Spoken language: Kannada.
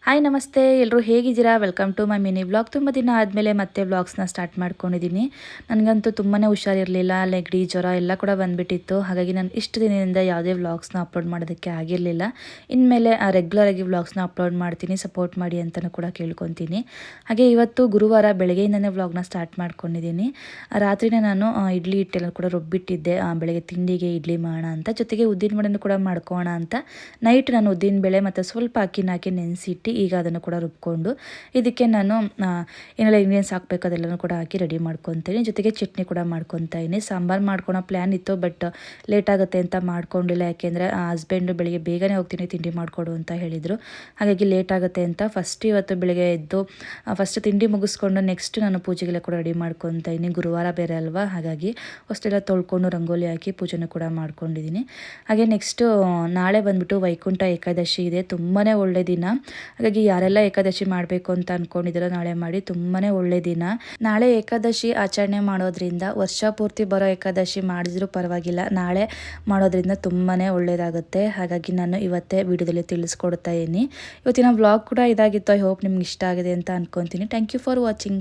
ಹಾಯ್ ನಮಸ್ತೆ ಎಲ್ಲರೂ ಹೇಗಿದ್ದೀರಾ? Welcome to my mini vlog. ತುಂಬ ದಿನ ಆದಮೇಲೆ ಮತ್ತೆ ವ್ಲಾಗ್ಸ್ನ ಸ್ಟಾರ್ಟ್ ಮಾಡ್ಕೊಂಡಿದ್ದೀನಿ. ನನಗಂತೂ ತುಂಬಾ ಹುಷಾರಿರಲಿಲ್ಲ, ನೆಗಡಿ ಜ್ವರ ಎಲ್ಲ ಕೂಡ ಬಂದುಬಿಟ್ಟಿತ್ತು. ಹಾಗಾಗಿ ನಾನು ಇಷ್ಟು ದಿನದಿಂದ ಯಾವುದೇ ವ್ಲಾಗ್ಸ್ನ ಅಪ್ಲೋಡ್ ಮಾಡೋದಕ್ಕೆ ಆಗಿರಲಿಲ್ಲ. ಇನ್ಮೇಲೆ ರೆಗ್ಯುಲರಾಗಿ ವ್ಲಾಗ್ಸ್ನ ಅಪ್ಲೋಡ್ ಮಾಡ್ತೀನಿ, ಸಪೋರ್ಟ್ ಮಾಡಿ ಅಂತಲೂ ಕೂಡ ಕೇಳ್ಕೊತೀನಿ. ಹಾಗೆ ಇವತ್ತು ಗುರುವಾರ ಬೆಳಗ್ಗೆಯಿಂದನೇ ವ್ಲಾಗ್ನ ಸ್ಟಾರ್ಟ್ ಮಾಡ್ಕೊಂಡಿದ್ದೀನಿ. ರಾತ್ರಿನೇ ನಾನು ಇಡ್ಲಿ ಹಿಟ್ಟೆಲ್ಲ ಕೂಡ ರುಬ್ಬಿಟ್ಟಿದ್ದೆ, ಬೆಳಗ್ಗೆ ತಿಂಡಿಗೆ ಇಡ್ಲಿ ಮಾಡೋಣ ಅಂತ, ಜೊತೆಗೆ ಉದ್ದಿನ ವಡೆನೂ ಕೂಡ ಮಾಡ್ಕೋಣ ಅಂತ ನೈಟ್ ನಾನು ಉದ್ದಿನ ಬೇಳೆ ಮತ್ತು ಸ್ವಲ್ಪ ಅಕ್ಕಿನ ಹಾಕಿ ನೆನೆಸಿಟ್ಟು ಈಗ ಅದನ್ನು ಕೂಡ ರುಬ್ಕೊಂಡು ಇದಕ್ಕೆ ನಾನು ಏನೆಲ್ಲ ಇಂಗ್ರೀಡಿಯೆಂಟ್ಸ್ ಹಾಕಬೇಕು ಅದೆಲ್ಲನೂ ಕೂಡ ಹಾಕಿ ರೆಡಿ ಮಾಡ್ಕೊತೀನಿ. ಜೊತೆಗೆ ಚಟ್ನಿ ಕೂಡ ಮಾಡ್ಕೊತಾ ಇದ್ದೀನಿ. ಸಾಂಬಾರು ಮಾಡ್ಕೊಳೋ ಪ್ಲ್ಯಾನ್ ಇತ್ತು, ಬಟ್ ಲೇಟ್ ಆಗುತ್ತೆ ಅಂತ ಮಾಡ್ಕೊಂಡಿಲ್ಲ. ಯಾಕೆಂದರೆ ಹಸ್ಬೆಂಡು ಬೆಳಿಗ್ಗೆ ಬೇಗನೆ ಹೋಗ್ತೀನಿ ತಿಂಡಿ ಮಾಡಿಕೊಡು ಅಂತ ಹೇಳಿದರು. ಹಾಗಾಗಿ ಲೇಟ್ ಆಗುತ್ತೆ ಅಂತ ಇವತ್ತು ಬೆಳಿಗ್ಗೆ ಎದ್ದು ಫಸ್ಟ್ ತಿಂಡಿ ಮುಗಿಸ್ಕೊಂಡು ನೆಕ್ಸ್ಟ್ ನಾನು ಪೂಜೆಗೆಲ್ಲ ಕೂಡ ರೆಡಿ ಮಾಡ್ಕೊತಾ ಇದ್ದೀನಿ. ಗುರುವಾರ ಬೇರೆ ಅಲ್ವಾ, ಹಾಗಾಗಿ ಅಷ್ಟೆಲ್ಲ ತೊಳ್ಕೊಂಡು ರಂಗೋಲಿ ಹಾಕಿ ಪೂಜೆನೂ ಕೂಡ ಮಾಡ್ಕೊಂಡಿದ್ದೀನಿ. ಹಾಗೆ ನೆಕ್ಸ್ಟು ನಾಳೆ ಬಂದುಬಿಟ್ಟು ವೈಕುಂಠ ಏಕಾದಶಿ ಇದೆ. ತುಂಬಾ ಒಳ್ಳೆ ದಿನ. ಹಾಗಾಗಿ ಯಾರೆಲ್ಲ ಏಕಾದಶಿ ಮಾಡಬೇಕು ಅಂತ ಅಂದ್ಕೊಂಡಿದ್ದೀರೋ ನಾಳೆ ಮಾಡಿ, ತುಂಬಾ ಒಳ್ಳೆ ದಿನ. ನಾಳೆ ಏಕಾದಶಿ ಆಚರಣೆ ಮಾಡೋದ್ರಿಂದ ವರ್ಷ ಪೂರ್ತಿ ಬರೋ ಏಕಾದಶಿ ಮಾಡಿದ್ರೂ ಪರವಾಗಿಲ್ಲ, ನಾಳೆ ಮಾಡೋದ್ರಿಂದ ತುಂಬಾ ಒಳ್ಳೆಯದಾಗುತ್ತೆ. ಹಾಗಾಗಿ ನಾನು ಇವತ್ತೇ ವಿಡಿಯೋದಲ್ಲಿ ತಿಳಿಸ್ಕೊಡ್ತಾ ಇದ್ದೀನಿ. ಇವತ್ತಿನ ವ್ಲಾಗ್ ಕೂಡ ಇದಾಗಿತ್ತು. ಐ ಹೋಪ್ ನಿಮ್ಗೆ ಇಷ್ಟ ಆಗಿದೆ ಅಂತ ಅಂದ್ಕೊತೀನಿ. Thank you for watching.